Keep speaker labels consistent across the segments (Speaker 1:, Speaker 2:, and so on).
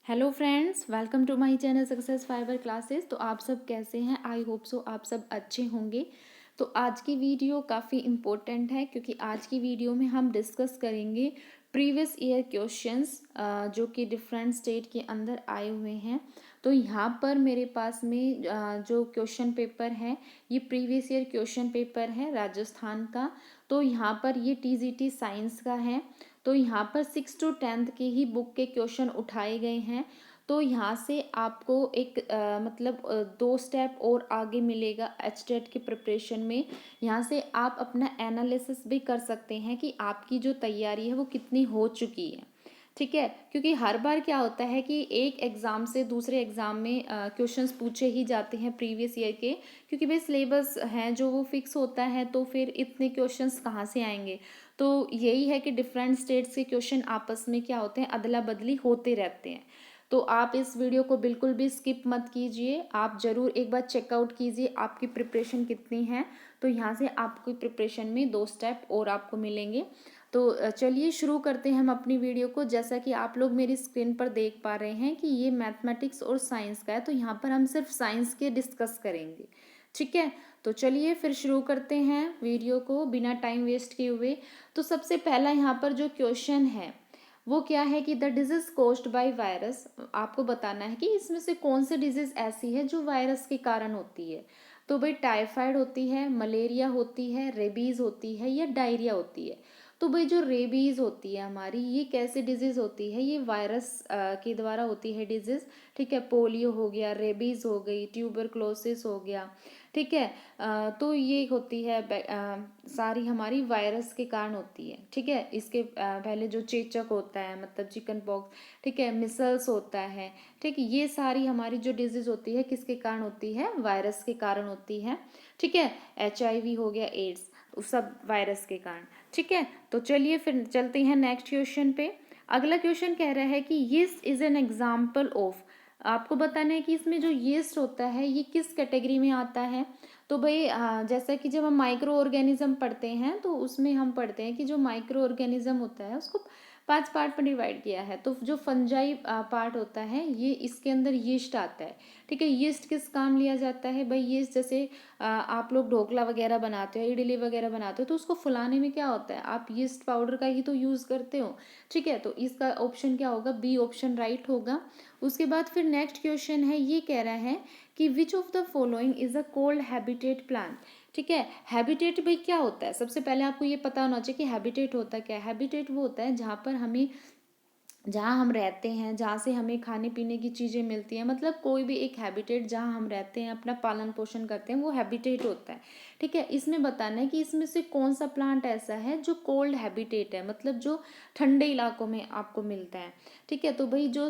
Speaker 1: Hello friends, welcome to my channel success fibre classes. तो आप सब कैसे हैं? आई होप सो आप सब अच्छे होंगे। तो आज की वीडियो काफ़ी इम्पोर्टेंट है क्योंकि आज की वीडियो में हम डिस्कस करेंगे प्रीवियस ईयर क्वेश्चंस जो कि डिफरेंट स्टेट के अंदर आए हुए हैं। तो यहाँ पर मेरे पास में जो क्वेश्चन पेपर है ये प्रीवियस ईयर क्वेश्चन पेपर है राजस्थान का। तो यहाँ पर ये टीजीटी साइंस का है। तो यहाँ पर 6 to 10 के ही बुक के क्वेश्चन उठाए गए हैं। तो यहाँ से आपको एक मतलब 2 स्टेप और आगे मिलेगा एचटेट के प्रिपरेशन में। यहाँ से आप अपना एनालिसिस भी कर सकते हैं कि आपकी जो तैयारी है वो कितनी हो चुकी है। ठीक है, क्योंकि हर बार क्या होता है कि एक एग्ज़ाम से दूसरे एग्ज़ाम में क्वेश्चंस पूछे ही जाते हैं प्रीवियस ईयर के, क्योंकि भाई सिलेबस है जो वो फिक्स होता है, तो फिर इतने क्वेश्चंस कहाँ से आएंगे। तो यही है कि डिफरेंट स्टेट्स के क्वेश्चन आपस में क्या होते हैं, अदला बदली होते रहते हैं। तो आप इस वीडियो को बिल्कुल भी स्किप मत कीजिए, आप ज़रूर एक बार चेकआउट कीजिए आपकी प्रिपरेशन कितनी है। तो यहाँ से आपकी प्रिपरेशन में 2 स्टेप और आपको मिलेंगे। तो चलिए शुरू करते हैं हम अपनी वीडियो को। जैसा कि आप लोग मेरी स्क्रीन पर देख पा रहे हैं कि ये मैथमेटिक्स और साइंस का है, तो यहाँ पर हम सिर्फ साइंस के डिस्कस करेंगे। ठीक है, तो चलिए फिर शुरू करते हैं वीडियो को बिना टाइम वेस्ट किए हुए। तो सबसे पहला यहाँ पर जो क्वेश्चन है वो क्या है कि the disease caused by virus. आपको बताना है कि इसमें से कौन सी डिजीज ऐसी है जो वायरस के कारण होती है। तो भाई टाइफाइड होती है, मलेरिया होती है, रेबीज होती है या डायरिया होती है। तो भाई जो रेबीज होती है हमारी, ये कैसे डिजीज होती है? ये वायरस के द्वारा होती है डिजीज। ठीक है, पोलियो हो गया, रेबीज हो गई, ट्यूबरक्लोसिस हो गया। ठीक है, तो ये होती है सारी हमारी वायरस के कारण होती है। ठीक है, इसके पहले जो चेचक होता है मतलब चिकन पॉक्स, ठीक है, मिसल्स होता है। ठीक है, ये सारी हमारी जो डिजीज होती है किसके कारण होती है? वायरस के कारण होती है। ठीक है, HIV हो गया, एड्स, सब वायरस के कारण। ठीक है, तो चलिए फिर चलते हैं नेक्स्ट क्वेश्चन पे। अगला क्वेश्चन कह रहा है कि yeast is an example of. आपको बताना है कि इसमें जो यीस्ट होता है ये किस कैटेगरी में आता है। तो भाई जैसा कि जब हम माइक्रो ऑर्गेनिज्म पढ़ते हैं तो उसमें हम पढ़ते हैं कि जो माइक्रो ऑर्गेनिज्म होता है उसको 5 पार्ट में डिवाइड किया है। तो जो फंजाई पार्ट होता है ये इसके अंदर यीस्ट आता है। ठीक है, यीस्ट किस काम लिया जाता है भाई? यीस्ट जैसे आप लोग ढोकला वगैरह बनाते हो, इडली वगैरह बनाते हो, तो उसको फुलाने में क्या होता है, आप यीस्ट पाउडर का ही तो यूज़ करते हो। ठीक है, तो इसका ऑप्शन क्या होगा? बी ऑप्शन राइट होगा। उसके बाद फिर नेक्स्ट क्वेश्चन है, ये कह रहा है कि which of the following is a cold habitat plant. ठीक है, हैबिटेट भाई क्या होता है? सबसे पहले आपको ये पता होना चाहिए कि हैबिटेट होता क्या है। हैबिटेट वो होता है जहाँ पर हमें, जहाँ हम रहते हैं, जहाँ से हमें खाने पीने की चीज़ें मिलती हैं, मतलब कोई भी एक हैबिटेट जहाँ हम रहते हैं, अपना पालन पोषण करते हैं, वो हैबिटेट होता है। ठीक है, इसमें बताना है कि इसमें से कौन सा प्लांट ऐसा है जो कोल्ड हैबिटेट है, मतलब जो ठंडे इलाकों में आपको मिलता है। ठीक है, तो भाई जो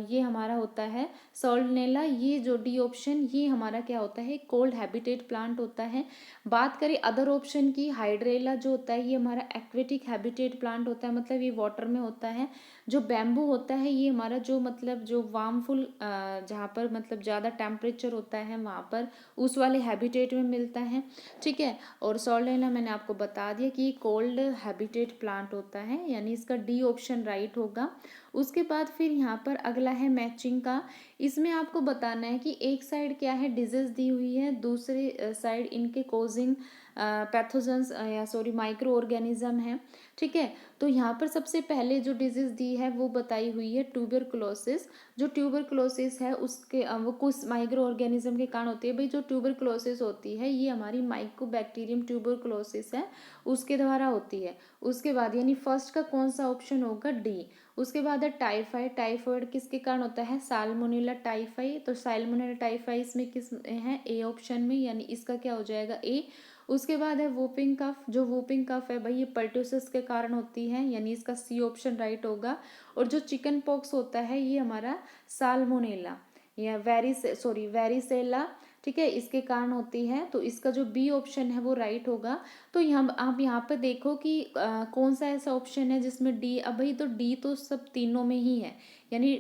Speaker 1: ये हमारा होता है सॉल्टनेला, ये जो डी ऑप्शन, ये हमारा क्या होता है? कोल्ड हैबिटेट प्लांट होता है। बात करें अदर ऑप्शन की, हाइड्रेला जो होता है ये हमारा एक्वेटिक हैबिटेट प्लांट होता है, मतलब ये वाटर में होता है। जो बैम्बू होता है ये हमारा जो मतलब जो वार्मफुल जहाँ पर मतलब ज़्यादा टेम्परेचर होता है वहाँ पर उस वाले हैबिटेट में मिलता है। ठीक है, और सॉल्टेना मैंने आपको बता दिया कि कोल्ड हैबिटेट प्लांट होता है, यानी इसका डी ऑप्शन राइट होगा। उसके बाद फिर यहाँ पर अगला है मैचिंग का। इसमें आपको बताना है कि एक साइड क्या है, डिजीज दी हुई है, दूसरे साइड इनके कोजिंग पैथोजेंस या सॉरी माइक्रो ऑर्गेनिज्म है। ठीक है, तो यहाँ पर सबसे पहले जो डिजीज दी है वो बताई हुई है ट्यूबरकुलोसिस। जो ट्यूबरकुलोसिस है उसके वो कुछ माइक्रो ऑर्गेनिज्म के कारण होती है। भाई जो ट्यूबरकुलोसिस होती है ये हमारी माइकोबैक्टीरियम ट्यूबरकुलोसिस है, उसके द्वारा होती है। उसके बाद यानी फर्स्ट का कौन सा ऑप्शन होगा? डी। उसके बाद है टाइफाइड। टाइफाइड किसके कारण होता है? Salmonella typhi. तो साल्मोनेला टाइफाई इसमें किस है? ए ऑप्शन में, यानी इसका क्या हो जाएगा? ए। उसके बाद है वूपिंग कफ। जो वूपिंग कफ है भाई ये पर्टुसिस के कारण होती है, यानी इसका सी ऑप्शन राइट होगा। और जो चिकन पॉक्स होता है ये हमारा साल्मोनेला या वेरिसेला, ठीक है, इसके कारण होती है। तो इसका जो बी ऑप्शन है वो राइट होगा। तो यहाँ आप यहाँ पे देखो कि कौन सा ऐसा ऑप्शन है जिसमें डी, अब भाई तो डी तो सब तीनों में ही है, यानी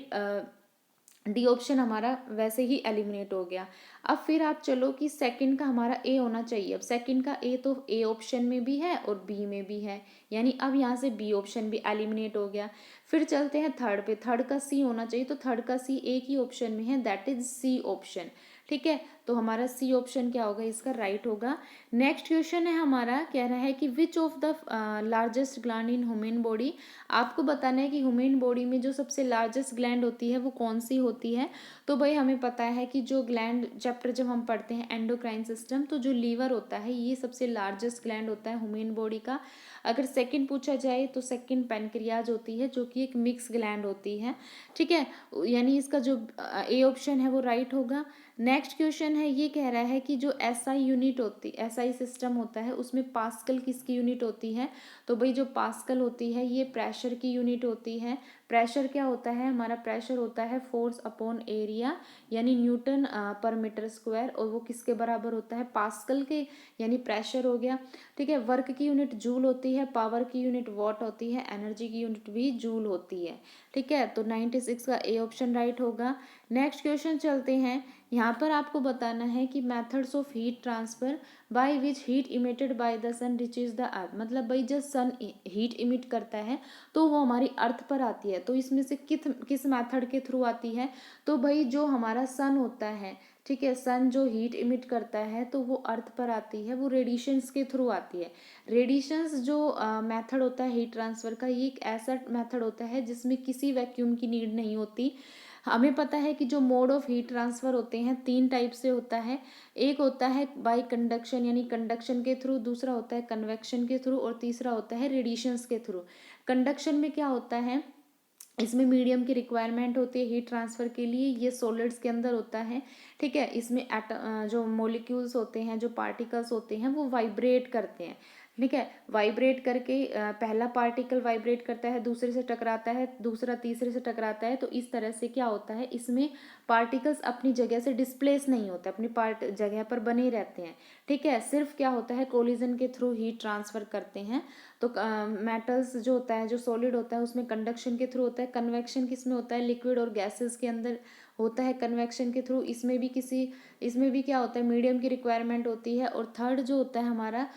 Speaker 1: डी ऑप्शन हमारा वैसे ही एलिमिनेट हो गया। अब फिर आप चलो कि सेकंड का हमारा ए होना चाहिए। अब सेकंड का ए तो ए ऑप्शन में भी है और बी में भी है, यानी अब यहाँ से बी ऑप्शन भी एलिमिनेट हो गया। फिर चलते हैं थर्ड पे, थर्ड का सी होना चाहिए, तो थर्ड का सी एक ही ऑप्शन में है, दैट इज सी ऑप्शन। ठीक है, तो हमारा सी ऑप्शन क्या होगा, इसका राइट होगा। नेक्स्ट क्वेश्चन है हमारा, कह रहा है कि which of the largest gland in human body. आपको बताना है कि ह्यूमन बॉडी में जो सबसे लार्जेस्ट ग्लैंड होती है वो कौन सी होती है। तो भाई हमें पता है कि जो ग्लैंड चैप्टर जब हम पढ़ते हैं एंडोक्राइन सिस्टम, तो जो लीवर होता है ये सबसे लार्जेस्ट ग्लैंड होता है ह्यूमन बॉडी का। अगर सेकंड पूछा जाए तो सेकंड पैनक्रियाज होती है, जो कि एक मिक्स ग्लैंड होती है। ठीक है, यानी इसका जो ए ऑप्शन है वो राइट होगा। नेक्स्ट क्वेश्चन है, ये कह रहा है कि जो एसआई यूनिट होती, एसआई सिस्टम होता है उसमें पास्कल किसकी यूनिट होती है। तो भाई जो पास्कल होती है ये प्रेशर की यूनिट होती है। प्रेशर क्या होता है, हमारा प्रेशर होता है फोर्स अपॉन एरिया, यानी न्यूटन पर मीटर स्क्वायर, और वो किसके बराबर होता है, पास्कल के, यानी प्रेशर हो गया। ठीक है, वर्क की यूनिट जूल होती है, पावर की यूनिट वॉट होती है, एनर्जी की यूनिट भी जूल होती है। ठीक है, तो 96 का ए ऑप्शन राइट होगा। नेक्स्ट क्वेश्चन चलते हैं, यहाँ पर आपको बताना है कि methods of heat transfer by which heat emitted by the sun reaches the earth. मतलब भाई जब सन हीट इमिट करता है तो वो हमारी अर्थ पर आती है, तो इसमें से किस मेथड के थ्रू आती है। तो भाई जो हमारा सन होता है, ठीक है, सन जो हीट इमिट करता है तो वो अर्थ पर आती है, वो रेडिएशंस के थ्रू आती है। रेडिएशंस जो मेथड होता है हीट ट्रांसफर का, ये एक ऐसा मेथड होता है जिसमें किसी वैक्यूम की नीड नहीं होती। हमें पता है कि जो मोड ऑफ हीट ट्रांसफर होते हैं तीन टाइप से होता है। एक होता है बाय कंडक्शन, यानी कंडक्शन के थ्रू, दूसरा होता है कन्वेक्शन के थ्रू, और तीसरा होता है रेडिएशंस के थ्रू। कंडक्शन में क्या होता है, इसमें मीडियम की रिक्वायरमेंट होती है हीट ट्रांसफर के लिए, ये सॉलिड्स के अंदर होता है। ठीक है, इसमें जो मोलिक्यूल्स होते हैं, जो पार्टिकल्स होते हैं वो वाइब्रेट करते हैं। ठीक है, वाइब्रेट करके पहला पार्टिकल वाइब्रेट करता है, दूसरे से टकराता है, दूसरा तीसरे से टकराता है, तो इस तरह से क्या होता है, इसमें पार्टिकल्स अपनी जगह से डिस्प्लेस नहीं होते, अपनी जगह पर बने रहते हैं। ठीक है, सिर्फ क्या होता है, कोलिजन के थ्रू हीट ट्रांसफर करते हैं। तो मेटल्स जो होता है, जो सॉलिड होता है उसमें कंडक्शन के थ्रू होता है। कन्वेक्शन किसमें होता है, लिक्विड और गैसेस के अंदर होता है कन्वेक्शन के थ्रू। इसमें भी क्या होता है, मीडियम की रिक्वायरमेंट होती है। और थर्ड जो होता है हमारा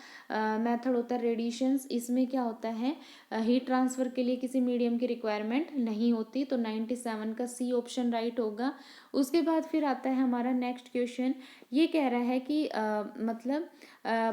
Speaker 1: मेथड होता है रेडिएशंस, इसमें क्या होता है, हीट ट्रांसफर के लिए किसी मीडियम की रिक्वायरमेंट नहीं होती। तो 97 का सी ऑप्शन राइट होगा। उसके बाद फिर आता है हमारा नेक्स्ट क्वेश्चन, ये कह रहा है कि मतलब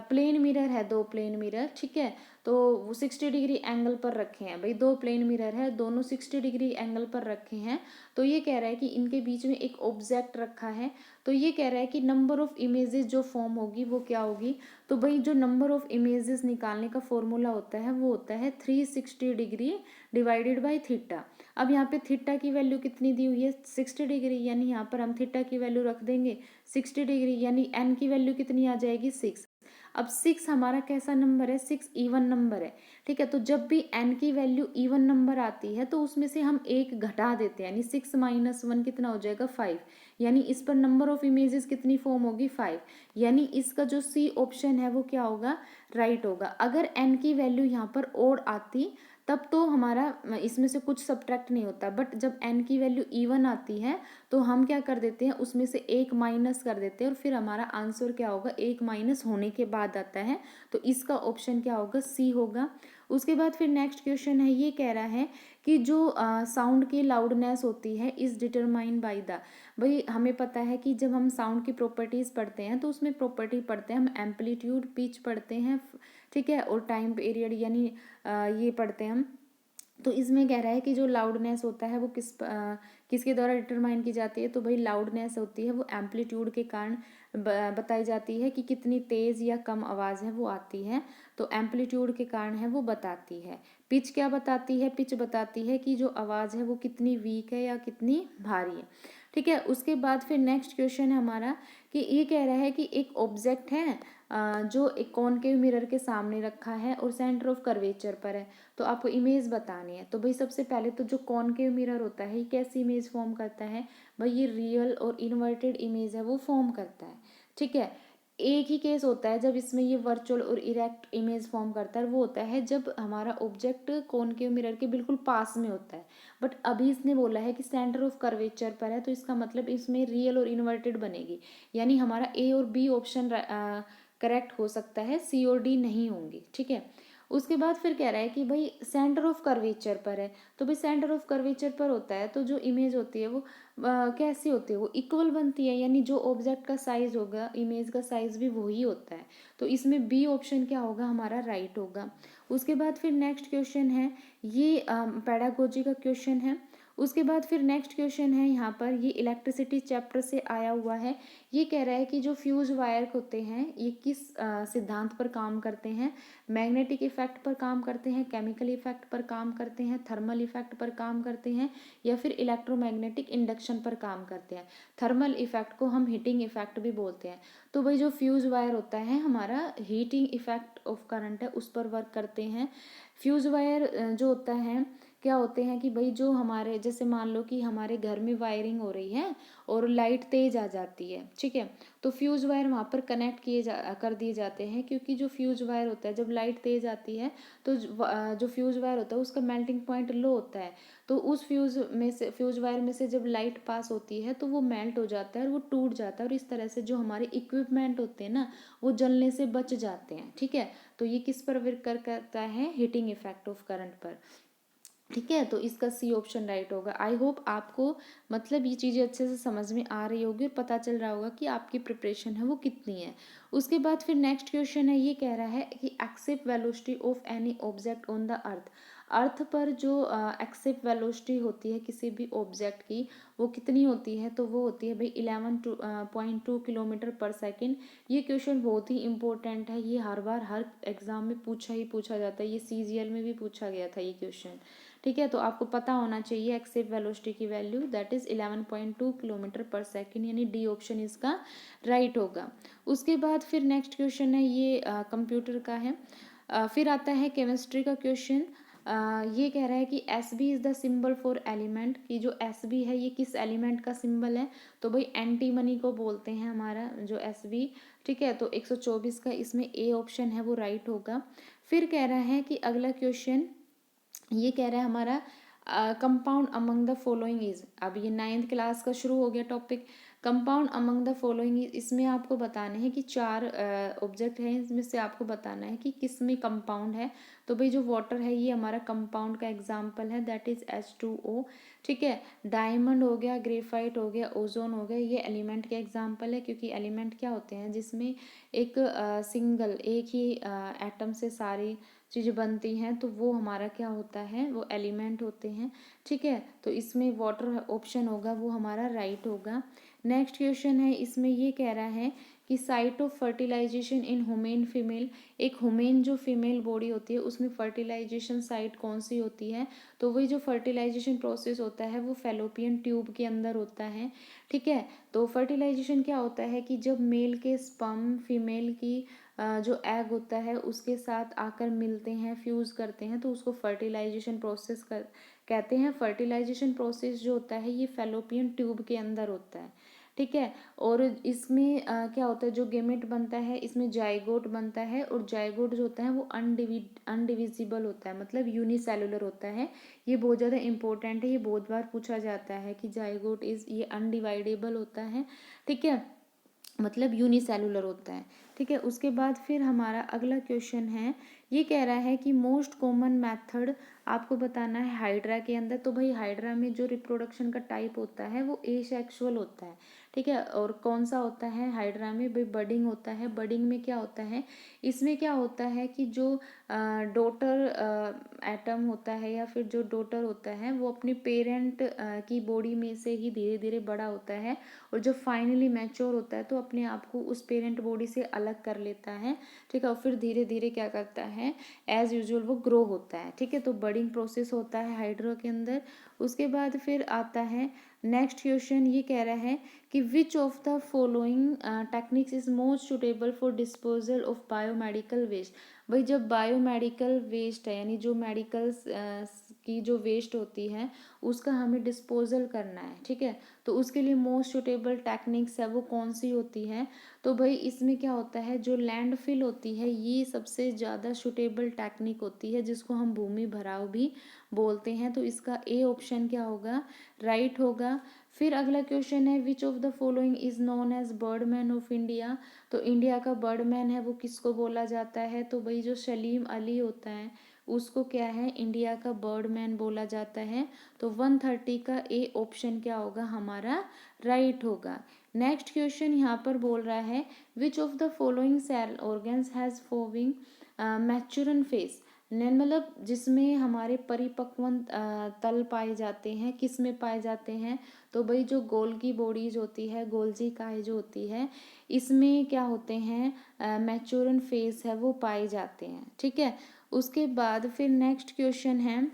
Speaker 1: प्लेन मिरर है, दो प्लेन मिरर, ठीक है, तो वो 60 डिग्री एंगल पर रखे हैं। भाई दो प्लेन मिरर है, दोनों 60 डिग्री एंगल पर रखे हैं। तो ये कह रहा है कि इनके बीच में एक ऑब्जेक्ट रखा है। तो ये कह रहा है कि नंबर ऑफ इमेजेस जो फॉर्म होगी वो क्या होगी। तो भाई जो नंबर ऑफ इमेजेस निकालने का फॉर्मूला होता है वो होता है 360 डिग्री डिवाइडेड बाई थीटा। अब यहाँ पे थीटा की वैल्यू कितनी दी हुई है, 60 डिग्री, यानी यहाँ पर हम थीटा की वैल्यू रख देंगे 60 डिग्री, यानी एन की वैल्यू कितनी आ जाएगी, 6। अब 6 हमारा कैसा नंबर है, 6 इवन नंबर है। ठीक है, तो जब भी n की वैल्यू इवन नंबर आती है तो उसमें से हम एक घटा देते हैं, यानी 6 माइनस 1 कितना हो जाएगा, 5। यानी इस पर नंबर ऑफ इमेजेस कितनी फॉर्म होगी, 5। यानी इसका जो सी ऑप्शन है वो क्या होगा, राइट होगा। अगर n की वैल्यू यहाँ पर ओड आती तब तो हमारा इसमें से कुछ सब्ट्रैक्ट नहीं होता, बट जब n की वैल्यू इवन आती है तो हम क्या कर देते हैं, उसमें से एक माइनस कर देते हैं, और फिर हमारा आंसर क्या होगा, एक माइनस होने के बाद आता है। तो इसका ऑप्शन क्या होगा, सी होगा। उसके बाद फिर नेक्स्ट क्वेश्चन है, ये कह रहा है कि जो साउंड की लाउडनेस होती है इज डिटरमाइन बाय द। भाई हमें पता है कि जब हम साउंड की प्रॉपर्टीज पढ़ते हैं तो उसमें प्रॉपर्टी पढ़ते हैं हम, एम्पलीट्यूड, पिच पढ़ते हैं, ठीक है, और टाइम पीरियड, यानी ये पढ़ते हैं हम। तो इसमें कह रहा है कि जो लाउडनेस होता है वो किसके द्वारा डिटरमाइन की जाती है। तो भाई लाउडनेस होती है वो एम्पलीट्यूड के कारण बताई जाती है कि कितनी तेज़ या कम आवाज़ है वो आती है। तो एम्पलीट्यूड के कारण है वो बताती है। पिच क्या बताती है, पिच बताती है कि जो आवाज़ है वो कितनी वीक है या कितनी भारी है। ठीक है, उसके बाद फिर नेक्स्ट क्वेश्चन है हमारा कि ये कह रहा है कि एक ऑब्जेक्ट है जो एक कॉनकेव मिरर के सामने रखा है और सेंटर ऑफ कर्वेचर पर है। तो आपको इमेज बतानी है। तो भाई सबसे पहले तो जो कॉनकेव मिरर होता है ये कैसी इमेज फॉर्म करता है, भाई ये रियल और इन्वर्टेड इमेज है वो फॉर्म करता है। ठीक है, एक ही केस होता है जब इसमें ये वर्चुअल और इरेक्ट इमेज फॉर्म करता है, वो होता है जब हमारा ऑब्जेक्ट कॉनकेव मिरर के बिल्कुल पास में होता है। बट अभी इसने बोला है कि सेंटर ऑफ कर्वेचर पर है, तो इसका मतलब इसमें रियल और इन्वर्टेड बनेगी, यानी हमारा ए और बी ऑप्शन करेक्ट हो सकता है, सी और डी नहीं होंगी। ठीक है, उसके बाद फिर कह रहा है कि भाई सेंटर ऑफ कर्वेचर पर है, तो भाई सेंटर ऑफ कर्वेचर पर होता है तो जो इमेज होती है वो कैसी होती है, वो इक्वल बनती है, यानी जो ऑब्जेक्ट का साइज होगा इमेज का साइज भी वही होता है। तो इसमें बी ऑप्शन क्या होगा हमारा राइट होगा। उसके बाद फिर नेक्स्ट क्वेश्चन है, ये पेडागोजी का क्वेश्चन है। उसके बाद फिर नेक्स्ट क्वेश्चन है यहाँ पर, ये इलेक्ट्रिसिटी चैप्टर से आया हुआ है। ये कह रहा है कि जो फ्यूज वायर होते हैं ये किस सिद्धांत पर काम करते हैं, मैग्नेटिक इफेक्ट पर काम करते हैं, केमिकल इफेक्ट पर काम करते हैं, थर्मल इफेक्ट पर काम करते हैं, या फिर इलेक्ट्रोमैग्नेटिक इंडक्शन पर काम करते हैं। थर्मल इफेक्ट को हम हीटिंग इफेक्ट भी बोलते हैं। तो भाई जो फ्यूज वायर होता है हमारा हीटिंग इफेक्ट ऑफ करंट है उस पर वर्क करते हैं। फ्यूज वायर जो होता है क्या होते हैं कि भाई जो हमारे जैसे मान लो कि हमारे घर में वायरिंग हो रही है और लाइट तेज आ जाती है, ठीक है, तो फ्यूज वायर वहाँ पर कनेक्ट कर दिए जाते हैं, क्योंकि जो फ्यूज वायर होता है जब लाइट तेज आती है तो जो फ्यूज वायर होता है उसका मेल्टिंग पॉइंट लो होता है, तो उस फ्यूज वायर में से जब लाइट पास होती है तो वो मेल्ट हो जाता है और वो टूट जाता है, और इस तरह से जो हमारे इक्विपमेंट होते हैं ना वो जलने से बच जाते हैं। ठीक है, तो ये किस पर वर्क करता है, हीटिंग इफेक्ट ऑफ करंट पर। ठीक है, तो इसका सी ऑप्शन राइट होगा। आई होप आपको मतलब ये चीज़ें अच्छे से समझ में आ रही होगी और पता चल रहा होगा कि आपकी प्रिपरेशन है वो कितनी है। उसके बाद फिर नेक्स्ट क्वेश्चन है, ये कह रहा है कि except velocity of any object on the earth. Earth पर जो एक्सेप्ट वेलोसिटी होती है किसी भी ऑब्जेक्ट की वो कितनी होती है, तो वो होती है भाई 11.2 किलोमीटर पर सेकेंड। ये क्वेश्चन बहुत ही इंपॉर्टेंट है, ये हर बार हर एग्जाम में पूछा जाता है, ये सीजीएल में भी पूछा गया था ये क्वेश्चन। ठीक है, तो आपको पता होना चाहिए एक्सेप्ट वेलोसिटी की वैल्यू दैट इज 11.2 किलोमीटर पर सेकेंड, यानी डी ऑप्शन इसका राइट होगा। उसके बाद फिर नेक्स्ट क्वेश्चन है, ये कंप्यूटर का है। फिर आता है केमिस्ट्री का क्वेश्चन। ये कह रहा है कि S B is the symbol for element, कि जो एस बी है ये किस एलिमेंट का सिंबल है, तो भाई एंटीमनी को बोलते हैं हमारा जो एस बी। ठीक है, तो 124 का इसमें ए ऑप्शन है वो राइट होगा। फिर कह रहा है कि अगला क्वेश्चन ये कह रहा है हमारा compound among the following is, अब ये 9th क्लास का शुरू हो गया topic. Compound among the following is, इसमें आपको बताने हैं कि 4 ऑब्जेक्ट हैं, इसमें से आपको बताना है कि किस में कंपाउंड है। तो भाई जो वाटर है ये हमारा कंपाउंड का एग्जाम्पल है दैट इज H2O। ठीक है, डायमंड हो गया, ग्रेफाइट हो गया, ओजोन हो गया, ये एलिमेंट के एग्जाम्पल है, क्योंकि एलिमेंट क्या होते हैं जिसमें एक सिंगल एक ही एटम से सारी चीज़ें बनती हैं, तो वो हमारा क्या होता है, वो एलिमेंट होते हैं। ठीक है, तो इसमें वाटर ऑप्शन होगा वो हमारा राइट होगा। नेक्स्ट क्वेश्चन है, इसमें ये कह रहा है कि site of fertilization in human female, एक ह्यूमन जो फीमेल बॉडी होती है उसमें फर्टिलाइजेशन साइट कौन सी होती है, तो वही जो फर्टिलाइजेशन प्रोसेस होता है वो फैलोपियन ट्यूब के अंदर होता है। ठीक है, तो फर्टिलाइजेशन क्या होता है कि जब मेल के स्पर्म फीमेल की जो एग होता है उसके साथ आकर मिलते हैं, फ्यूज़ करते हैं, तो उसको फर्टिलाइजेशन प्रोसेस कहते हैं। फर्टिलाइजेशन प्रोसेस जो होता है ये फैलोपियन ट्यूब के अंदर होता है। ठीक है, और इसमें क्या होता है, जो गेमेट बनता है इसमें जाइगोट बनता है, और जाइगोट जो होता है वो अनडिविजिबल होता है, मतलब यूनिसेलुलर होता है। ये बहुत ज़्यादा इंपॉर्टेंट है, ये बहुत बार पूछा जाता है कि जाइगोट ये अनडिवाइडेबल होता है। ठीक है, मतलब यूनिसेलुलर होता है। ठीक है, उसके बाद फिर हमारा अगला क्वेश्चन है, ये कह रहा है कि मोस्ट कॉमन मेथड आपको बताना है हाइड्रा के अंदर। तो भाई हाइड्रा में जो रिप्रोडक्शन का टाइप होता है वो एसेक्सुअल होता है। ठीक है, और कौन सा होता है हाइड्रा में, भाई बडिंग होता है। बडिंग में क्या होता है, इसमें क्या होता है कि जो डॉटर एटम होता है या फिर जो डॉटर होता है वो अपने पेरेंट की बॉडी में से ही धीरे धीरे बड़ा होता है, और जब फाइनली मैच्योर होता है तो अपने आप को उस पेरेंट बॉडी से अलग कर लेता है। ठीक है, और फिर धीरे धीरे क्या करता है, एज यूजुअल वो ग्रो होता है। ठीक है, तो बडिंग प्रोसेस होता है हाइड्रा के अंदर। उसके बाद फिर आता है नेक्स्ट क्वेश्चन, ये कह रहा है कि which of the following techniques is most suitable for disposal of biomedical waste. भाई जब बायोमेडिकल वेस्ट है यानी जो मेडिकल की जो वेस्ट होती है उसका हमें डिस्पोजल करना है, ठीक है। तो उसके लिए मोस्ट सुटेबल टेक्निक्स है वो कौन सी होती है, तो भाई इसमें क्या होता है, जो लैंडफिल होती है ये सबसे ज़्यादा सुटेबल टेक्निक होती है, जिसको हम भूमि भराव भी बोलते हैं। तो इसका ए ऑप्शन क्या होगा, राइट होगा। फिर अगला क्वेश्चन है, which of the following is known as birdman of India. तो इंडिया का बर्डमैन है वो किसको बोला जाता है, तो भाई जो सलीम अली होता है उसको क्या है, इंडिया का बर्डमैन बोला जाता है। तो 130 का ए ऑप्शन क्या होगा हमारा, राइट होगा। नेक्स्ट क्वेश्चन यहाँ पर बोल रहा है, which of the following cell organs has forming maturation face. मतलब जिसमें हमारे परिपक्वन तल पाए जाते हैं, किस में पाए जाते हैं, तो भाई जो गोल्गी बॉडीज होती है, गोल्जी काय जो होती है, इसमें क्या होते हैं, मैच्योरन फेस है वो पाए जाते हैं, ठीक है। उसके बाद फिर नेक्स्ट क्वेश्चन है,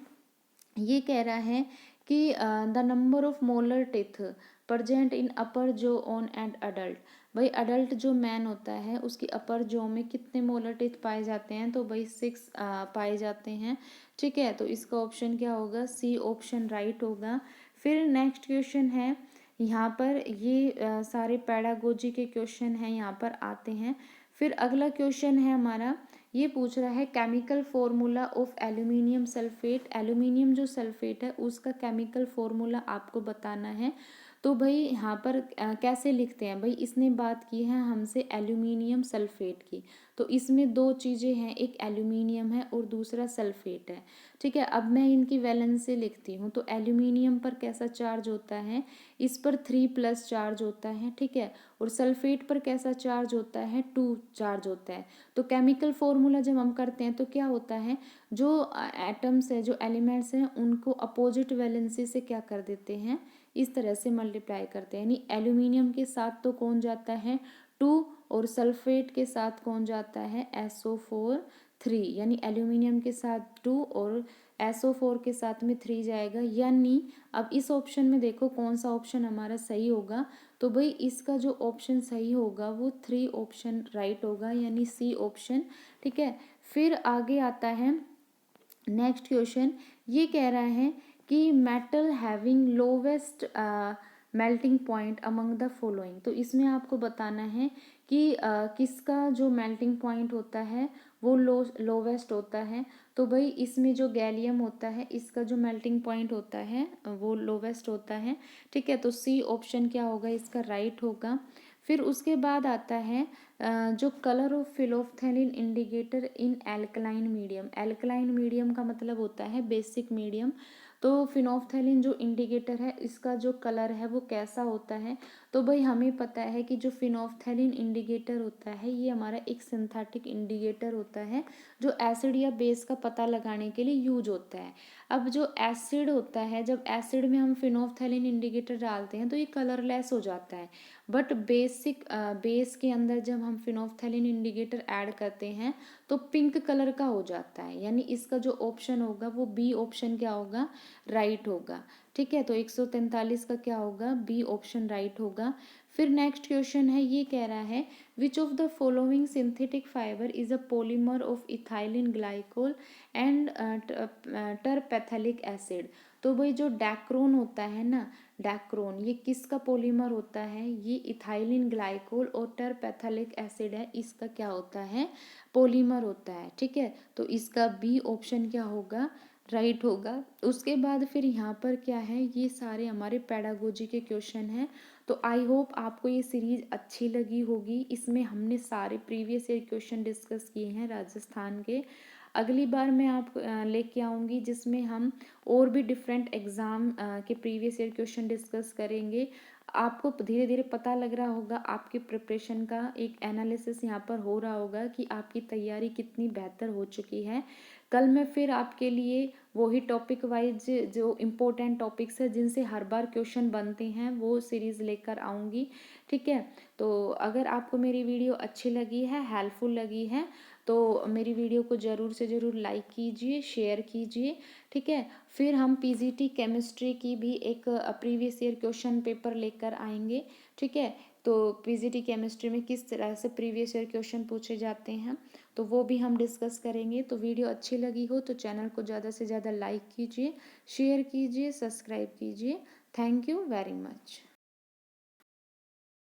Speaker 1: ये कह रहा है कि the number of molar teeth present in upper jaw on and adult. भाई अडल्ट जो मैन होता है उसकी अपर जो में कितने मोलर टीथ पाए जाते हैं, तो भाई 6 पाए जाते हैं, ठीक है। तो इसका ऑप्शन क्या होगा, सी ऑप्शन राइट होगा। फिर नेक्स्ट क्वेश्चन है, यहाँ पर ये सारे पैडागोजी के क्वेश्चन हैं यहाँ पर आते हैं। फिर अगला क्वेश्चन है हमारा, ये पूछ रहा है chemical formula of aluminium sulphate. Aluminium जो सल्फेट है उसका केमिकल फॉर्मूला आपको बताना है। तो भाई यहाँ पर कैसे लिखते हैं, भाई इसने बात की है हमसे एल्यूमिनियम सल्फेट की, तो इसमें दो चीज़ें हैं, एक एल्यूमिनियम है और दूसरा सल्फेट है, ठीक है। अब मैं इनकी वैलेंसी लिखती हूँ, तो एल्यूमिनियम पर कैसा चार्ज होता है, इस पर 3+ चार्ज होता है, ठीक है। और सल्फेट पर कैसा चार्ज होता है, 2 चार्ज होता है। तो केमिकल फॉर्मूला जब हम करते हैं तो क्या होता है, जो एटम्स है, जो एलिमेंट्स हैं, उनको अपोजिट वैलेंसी से क्या कर देते हैं, इस तरह से मल्टीप्लाई करते हैं। यानी एल्यूमिनियम के साथ तो कौन जाता है, 2, और सल्फेट के साथ कौन जाता है, SO4 3। यानी एल्यूमिनियम के साथ 2 और SO4 के साथ में 3 जाएगा। यानी अब इस ऑप्शन में देखो कौन सा ऑप्शन हमारा सही होगा, तो भाई इसका जो ऑप्शन सही होगा वो 3 ऑप्शन राइट होगा, यानी सी ऑप्शन, ठीक है। फिर आगे आता है नेक्स्ट क्वेश्चन, ये कह रहा है कि metal having lowest melting point among the following. तो इसमें आपको बताना है कि किसका जो मेल्टिंग पॉइंट होता है वो लोवेस्ट होता है। तो भाई इसमें जो गैलियम होता है इसका जो मेल्टिंग पॉइंट होता है वो लोवेस्ट होता है, ठीक है। तो सी ऑप्शन क्या होगा, इसका राइट होगा। फिर उसके बाद आता है जो colour of phenolphthalein indicator in alkaline medium. Alkaline medium का मतलब होता है बेसिक मीडियम। तो फिनोफ्थेलिन जो इंडिकेटर है इसका जो कलर है वो कैसा होता है, तो भाई हमें पता है कि जो फिनोफ्थेलिन इंडिकेटर होता है ये हमारा एक सिंथेटिक इंडिकेटर होता है जो एसिड या बेस का पता लगाने के लिए यूज होता है। अब जो एसिड होता है, जब एसिड में हम फिनोफ्थेलिन इंडिकेटर डालते हैं तो ये कलरलेस हो जाता है, बट बेस के अंदर जब हम फिनोफ्थेलिन इंडिकेटर ऐड करते हैं तो पिंक कलर का हो जाता है। यानी इसका जो ऑप्शन होगा वो बी ऑप्शन क्या होगा, राइट होगा, ठीक है। तो 143 का क्या होगा, बी ऑप्शन राइट होगा। फिर नेक्स्ट क्वेश्चन है, ये कह रहा है which of the following synthetic fibre is a polymer of ethylene glycol and terephthalic acid. तो भाई जो डैक्रोन होता है ना, डैक्रोन ये किसका पॉलीमर होता है, ये इथाइलिन ग्लाइकोल और टरपैथेलिक एसिड है, इसका क्या होता है, पॉलीमर होता है, ठीक है। तो इसका बी ऑप्शन क्या होगा, राइट होगा। उसके बाद फिर यहाँ पर क्या है, ये सारे हमारे पेडागोजी के क्वेश्चन हैं। तो आई होप आपको ये सीरीज अच्छी लगी होगी। इसमें हमने सारे प्रीवियस ईयर क्वेश्चन डिस्कस किए हैं राजस्थान के। अगली बार मैं आप लेके आऊँगी जिसमें हम और भी डिफरेंट एग्ज़ाम के प्रीवियस ईयर क्वेश्चन डिस्कस करेंगे। आपको धीरे धीरे पता लग रहा होगा, आपकी प्रिपरेशन का एक एनालिसिस यहाँ पर हो रहा होगा कि आपकी तैयारी कितनी बेहतर हो चुकी है। कल मैं फिर आपके लिए वही टॉपिक वाइज जो इम्पोर्टेंट टॉपिक्स है जिनसे हर बार क्वेश्चन बनते हैं वो सीरीज़ लेकर आऊँगी, ठीक है। तो अगर आपको मेरी वीडियो अच्छी लगी है, हेल्पफुल लगी है, तो मेरी वीडियो को ज़रूर से ज़रूर लाइक कीजिए, शेयर कीजिए, ठीक है। फिर हम पीजीटी केमिस्ट्री की भी एक प्रीवियस ईयर क्वेश्चन पेपर लेकर आएंगे, ठीक है। तो पीजीटी केमिस्ट्री में किस तरह से प्रीवियस ईयर क्वेश्चन पूछे जाते हैं, तो वो भी हम डिस्कस करेंगे। तो वीडियो अच्छी लगी हो तो चैनल को ज़्यादा से ज़्यादा लाइक कीजिए, शेयर कीजिए, सब्सक्राइब कीजिए। Thank you very much.